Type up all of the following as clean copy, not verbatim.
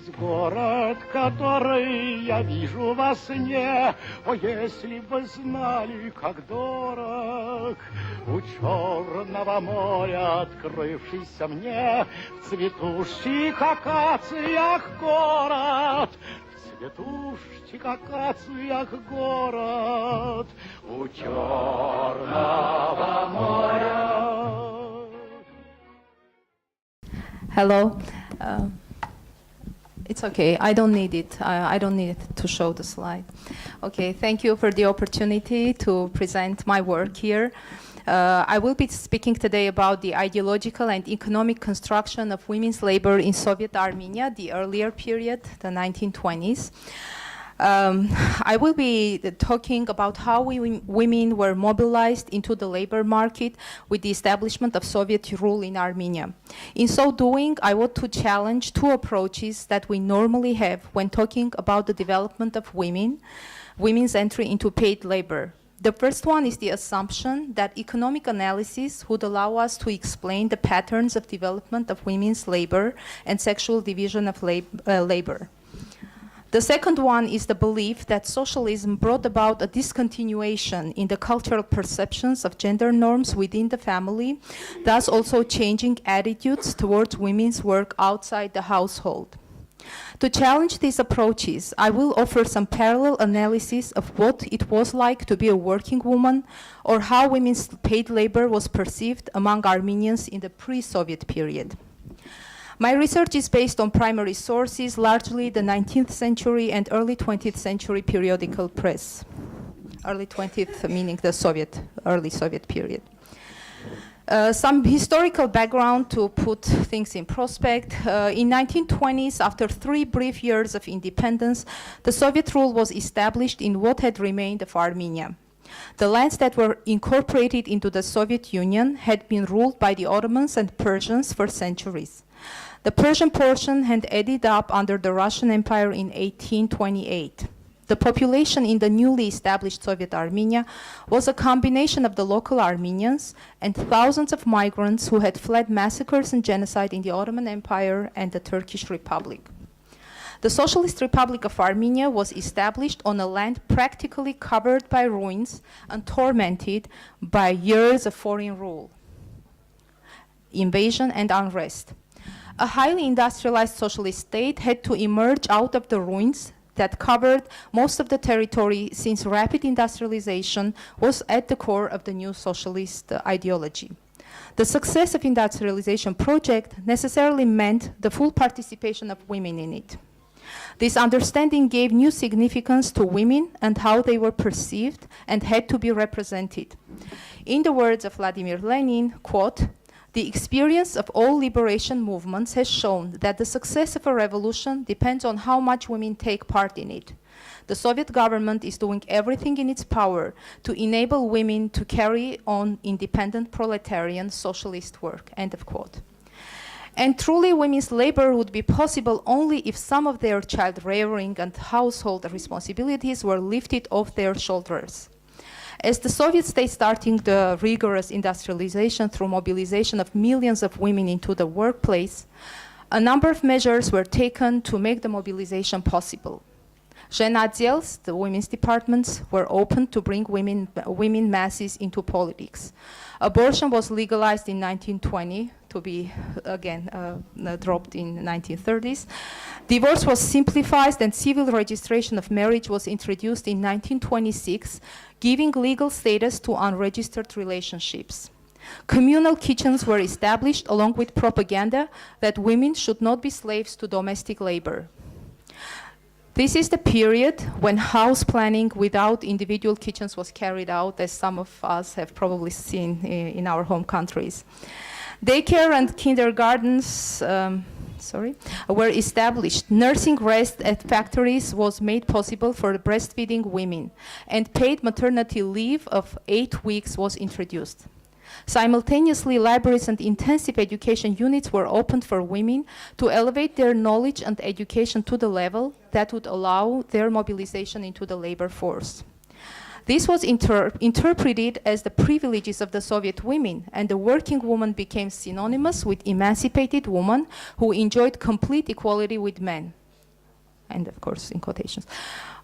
весь город, который я вижу во сне. О, если бы знали, как дорог у Черного моря открывшийся мне в цветущих акациях город, в цветущих акациях город у Черного моря. Hello. It's okay. I don't need it. I don't need to show the slide. Okay. Thank you for the opportunity to present my work here. I will be speaking today about the ideological and economic construction of women's labor in Soviet Armenia, the earlier period, the 1920s. I will be talking about how women were mobilized into the labor market with the establishment of Soviet rule in Armenia. In so doing, I want to challenge two approaches that we normally have when talking about the development of women's entry into paid labor. The first one is the assumption that economic analysis would allow us to explain the patterns of development of women's labor and sexual division of labor. The second one is the belief that socialism brought about a discontinuation in the cultural perceptions of gender norms within the family, thus also changing attitudes towards women's work outside the household. To challenge these approaches, I will offer some parallel analysis of what it was like to be a working woman or how women's paid labor was perceived among Armenians in the pre-Soviet period. My research is based on primary sources, largely the 19th century and early 20th century periodical press. Early 20th meaning the early Soviet period. Some historical background to put things in prospect. In 1920s, after 3 brief years of independence, the Soviet rule was established in what had remained of Armenia. The lands that were incorporated into the Soviet Union had been ruled by the Ottomans and Persians for centuries. The Persian portion had ended up under the Russian Empire in 1828. The population in the newly established Soviet Armenia was a combination of the local Armenians and thousands of migrants who had fled massacres and genocide in the Ottoman Empire and the Turkish Republic. The Socialist Republic of Armenia was established on a land practically covered by ruins and tormented by years of foreign rule, invasion, and unrest. A highly industrialized socialist state had to emerge out of the ruins that covered most of the territory, since rapid industrialization was at the core of the new socialist ideology. The success of industrialization project necessarily meant the full participation of women in it. This understanding gave new significance to women and how they were perceived and had to be represented. In the words of Vladimir Lenin, quote, "The experience of all liberation movements has shown that the success of a revolution depends on how much women take part in it. The Soviet government is doing everything in its power to enable women to carry on independent proletarian socialist work," end of quote. And truly, women's labor would be possible only if some of their child rearing and household responsibilities were lifted off their shoulders. As the Soviet state starting the rigorous industrialization through mobilization of millions of women into the workplace, a number of measures were taken to make the mobilization possible. Zhenadzels, the women's departments, were opened to bring women masses into politics. Abortion was legalized in 1920, to be again dropped in 1930s. Divorce was simplified and civil registration of marriage was introduced in 1926, giving legal status to unregistered relationships. Communal kitchens were established along with propaganda that women should not be slaves to domestic labor. This is the period when house planning without individual kitchens was carried out, as some of us have probably seen in our home countries. Daycare and kindergartens were established. Nursing rest at factories was made possible for breastfeeding women, and paid maternity leave of 8 weeks was introduced. Simultaneously, libraries and intensive education units were opened for women to elevate their knowledge and education to the level that would allow their mobilization into the labor force. This was interpreted as the privileges of the Soviet women, and the working woman became synonymous with emancipated woman who enjoyed complete equality with men. and of course in quotations.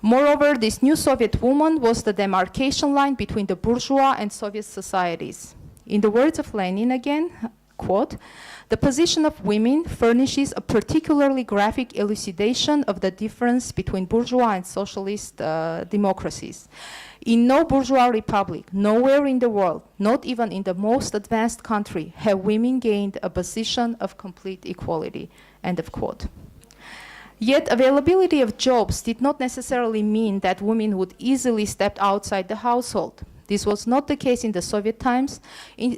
Moreover, this new Soviet woman was the demarcation line between the bourgeois and Soviet societies. In the words of Lenin again, quote, "The position of women furnishes a particularly graphic elucidation of the difference between bourgeois and socialist democracies. In no bourgeois republic, nowhere in the world, not even in the most advanced country, have women gained a position of complete equality," end of quote. Yet availability of jobs did not necessarily mean that women would easily step outside the household. This was not the case in the Soviet times,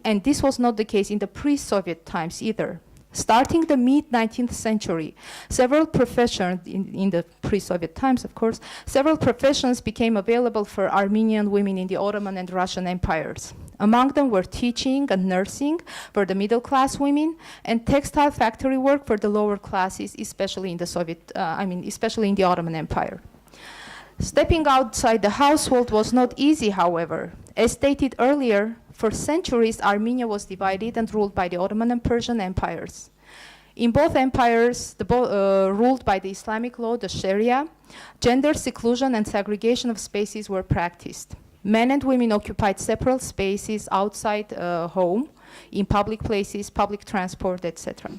and this was not the case in the pre-Soviet times either. Starting the mid-19th century, several professions, in the pre-Soviet times of course, several professions became available for Armenian women in the Ottoman and Russian empires. Among them were teaching and nursing for the middle-class women, and textile factory work for the lower classes, especially in the especially in the Ottoman Empire. Stepping outside the household was not easy, however. As stated earlier, for centuries, Armenia was divided and ruled by the Ottoman and Persian empires. In both empires, ruled by the Islamic law, the Sharia, gender seclusion and segregation of spaces were practiced. Men and women occupied separate spaces outside home, in public places, public transport, etc.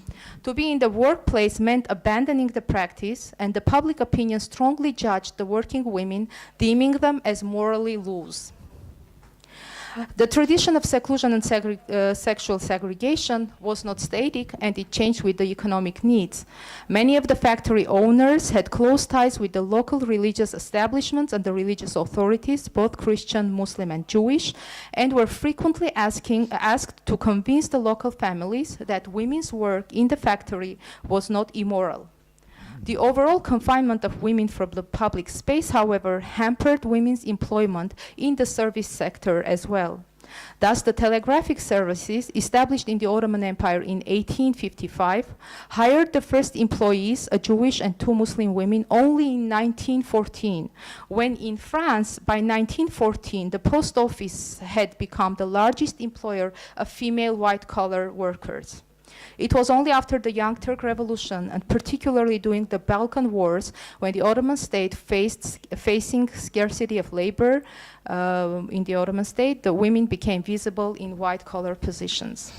To be in the workplace meant abandoning the practice, and the public opinion strongly judged the working women, deeming them as morally loose. The tradition of seclusion and sexual segregation was not static, and it changed with the economic needs. Many of the factory owners had close ties with the local religious establishments and the religious authorities, both Christian, Muslim, and Jewish, and were frequently asked to convince the local families that women's work in the factory was not immoral. The overall confinement of women from the public space, however, hampered women's employment in the service sector as well. Thus, the telegraphic services, established in the Ottoman Empire in 1855, hired the first employees, a Jewish and 2 Muslim women, only in 1914, when in France, by 1914, the post office had become the largest employer of female white-collar workers. It was only after the Young Turk Revolution, and particularly during the Balkan Wars, when the Ottoman state facing scarcity of labor in the Ottoman state, the women became visible in white-collar positions.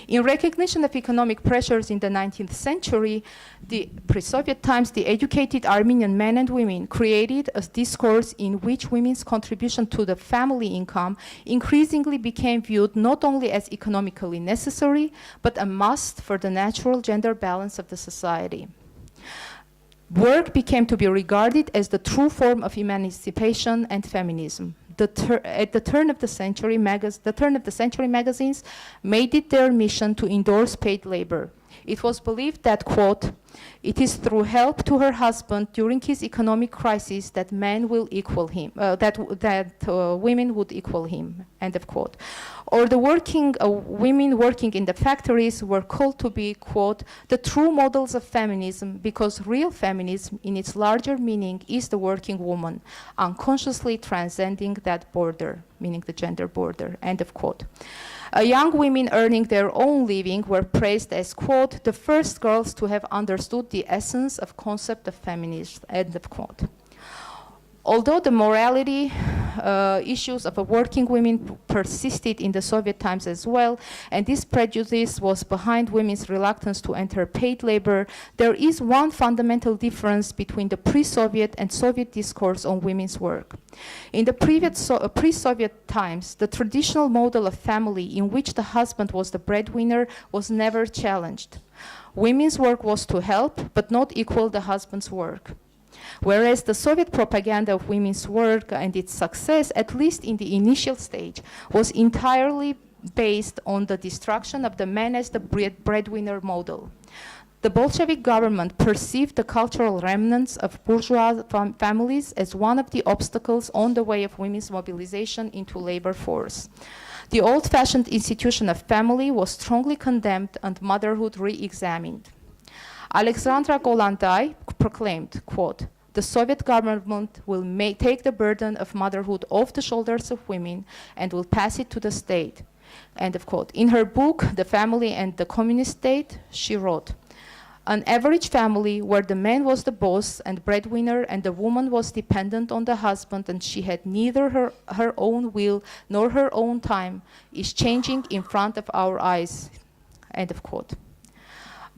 In recognition of economic pressures in the 19th century, the pre-Soviet times, the educated Armenian men and women created a discourse in which women's contribution to the family income increasingly became viewed not only as economically necessary, but a must for the natural gender balance of the society. Work became to be regarded as the true form of emancipation and feminism. At the turn of the century, magazines made it their mission to endorse paid labor. It was believed that, quote, "It is through help to her husband during his economic crisis that men will equal him, women would equal him," end of quote. Or the women working in the factories were called to be, quote, "the true models of feminism, because real feminism in its larger meaning is the working woman, unconsciously transcending that border," meaning the gender border, end of quote. Young women earning their own living were praised as, quote, "the first girls to have understood the essence of concept of feminism," end of quote. Although the morality issues of working women persisted in the Soviet times as well, and this prejudice was behind women's reluctance to enter paid labor, there is one fundamental difference between the pre-Soviet and Soviet discourse on women's work. In the pre-Soviet times, the traditional model of family in which the husband was the breadwinner was never challenged. Women's work was to help, but not equal the husband's work. Whereas the Soviet propaganda of women's work and its success, at least in the initial stage, was entirely based on the destruction of the man as the breadwinner model. The Bolshevik government perceived the cultural remnants of bourgeois families as one of the obstacles on the way of women's mobilization into labor force. The old-fashioned institution of family was strongly condemned and motherhood re-examined. Alexandra Kolandai proclaimed, quote, "The Soviet government will take the burden of motherhood off the shoulders of women and will pass it to the state," end of quote. In her book, The Family and the Communist State, she wrote, An average family where the man was the boss and breadwinner and the woman was dependent on the husband and she had neither her own will nor her own time is changing in front of our eyes. End of quote.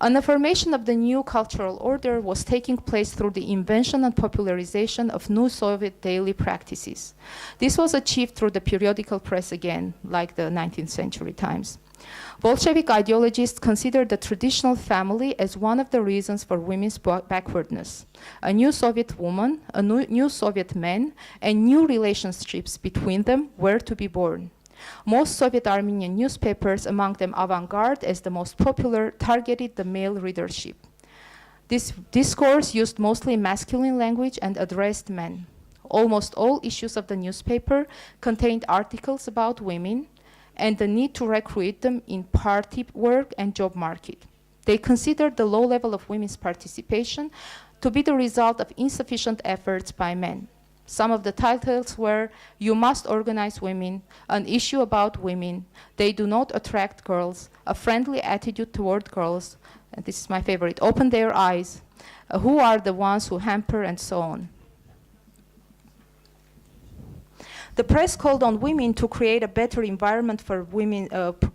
An affirmation of the new cultural order was taking place through the invention and popularization of new Soviet daily practices. This was achieved through the periodical press again, like the 19th century Times. Bolshevik ideologists considered the traditional family as one of the reasons for women's backwardness. A new Soviet woman, a new Soviet man, and new relationships between them were to be born. Most Soviet Armenian newspapers, among them Avant-Garde as the most popular, targeted the male readership. This discourse used mostly masculine language and addressed men. Almost all issues of the newspaper contained articles about women and the need to recruit them in party work and job market. They considered the low level of women's participation to be the result of insufficient efforts by men. Some of the titles were, "You must organize women," "An issue about women," "They do not attract girls," "A friendly attitude toward girls," and this is my favorite, "Open their eyes," "Who are the ones who hamper," and so on. The press called on women to create a better environment for women,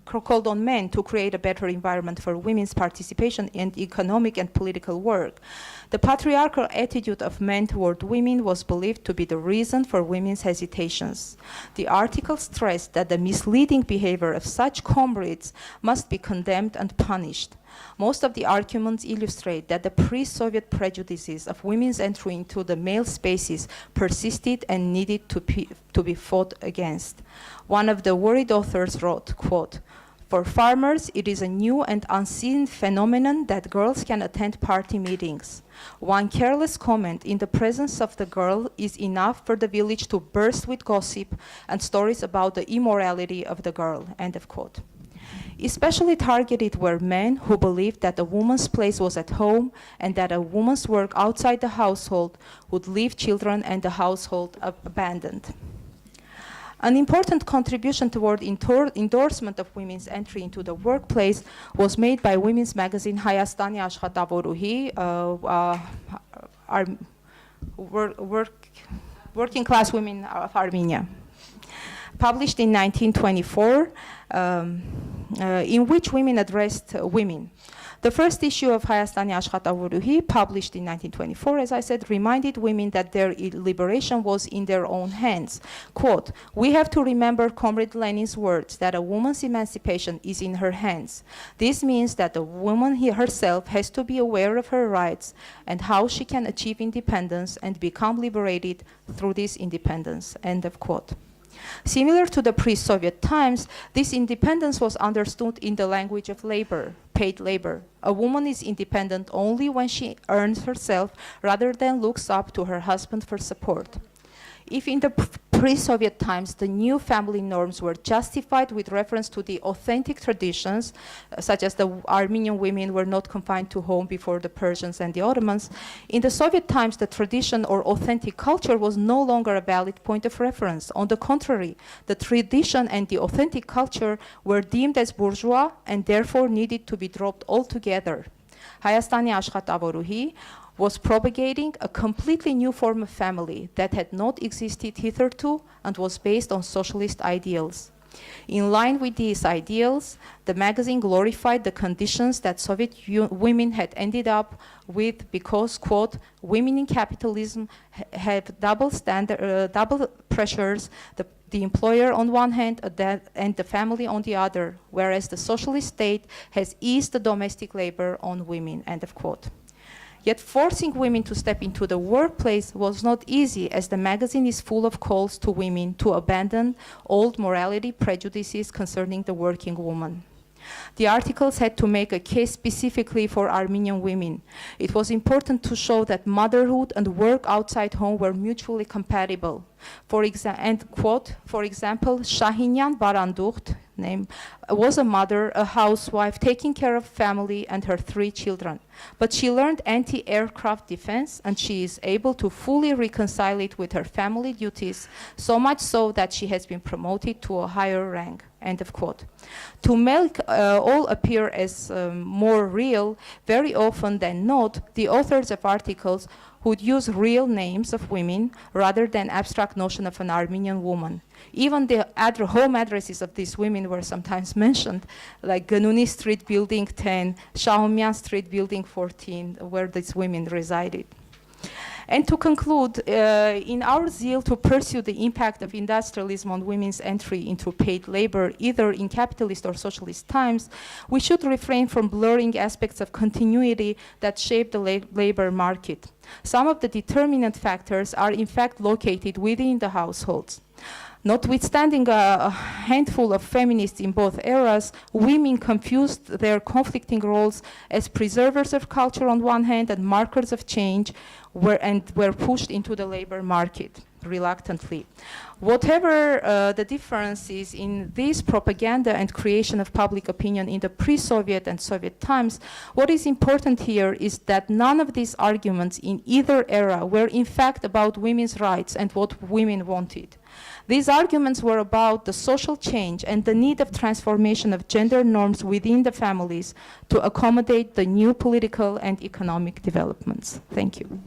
called on men to create a better environment for women's participation in economic and political work. The patriarchal attitude of men toward women was believed to be the reason for women's hesitations. The article stressed that the misleading behavior of such comrades must be condemned and punished. Most of the arguments illustrate that the pre-Soviet prejudices of women's entry into the male spaces persisted and needed to be fought against. One of the worried authors wrote, quote, "For farmers, it is a new and unseen phenomenon that girls can attend party meetings. One careless comment in the presence of the girl is enough for the village to burst with gossip and stories about the immorality of the girl," end of quote. Especially targeted were men who believed that a woman's place was at home and that a woman's work outside the household would leave children and the household abandoned. An important contribution toward endorsement of women's entry into the workplace was made by women's magazine Hayastani Ashkhatavorուհի, Working Class Women of Armenia, published in 1924, in which women addressed women. The first issue of Hayastani Ashkhatavorուհի, published in 1924, as I said, reminded women that their liberation was in their own hands. Quote, "We have to remember Comrade Lenin's words that a woman's emancipation is in her hands. This means that the woman herself has to be aware of her rights and how she can achieve independence and become liberated through this independence," end of quote. Similar to the pre-Soviet times, this independence was understood in the language of labor, paid labor. A woman is independent only when she earns herself rather than looks up to her husband for support. If in the pre-Soviet times the new family norms were justified with reference to the authentic traditions, such as the Armenian women were not confined to home before the Persians and the Ottomans, in the Soviet times the tradition or authentic culture was no longer a valid point of reference. On the contrary, the tradition and the authentic culture were deemed as bourgeois and therefore needed to be dropped altogether. Hayastani Ashkhatavorուհի was propagating a completely new form of family that had not existed hitherto and was based on socialist ideals. In line with these ideals, the magazine glorified the conditions that Soviet women had ended up with because, quote, "Women in capitalism have double pressures, the employer on one hand and the family on the other, whereas the socialist state has eased the domestic labor on women," end of quote. Yet forcing women to step into the workplace was not easy, as the magazine is full of calls to women to abandon old morality prejudices concerning the working woman. The articles had to make a case specifically for Armenian women. It was important to show that motherhood and work outside home were mutually compatible. For example, Shahinyan Barandugt was a mother, a housewife, taking care of family and her 3 children. But she learned anti-aircraft defense, and she is able to fully reconcile it with her family duties, so much so that she has been promoted to a higher rank. End of quote. To make all appear as more real, very often than not, the authors of articles would use real names of women rather than abstract notion of an Armenian woman. Even the home addresses of these women were sometimes mentioned, like Ganuni Street Building 10, Shahomian Street Building 14, where these women resided. And to conclude, in our zeal to pursue the impact of industrialism on women's entry into paid labor, either in capitalist or socialist times, we should refrain from blurring aspects of continuity that shape the labor market. Some of the determinant factors are in fact located within the households. Notwithstanding a handful of feminists in both eras, women confused their conflicting roles as preservers of culture on one hand and markers of change, were pushed into the labor market reluctantly. Whatever the differences in this propaganda and creation of public opinion in the pre-Soviet and Soviet times, what is important here is that none of these arguments in either era were in fact about women's rights and what women wanted. These arguments were about the social change and the need of transformation of gender norms within the families to accommodate the new political and economic developments. Thank you.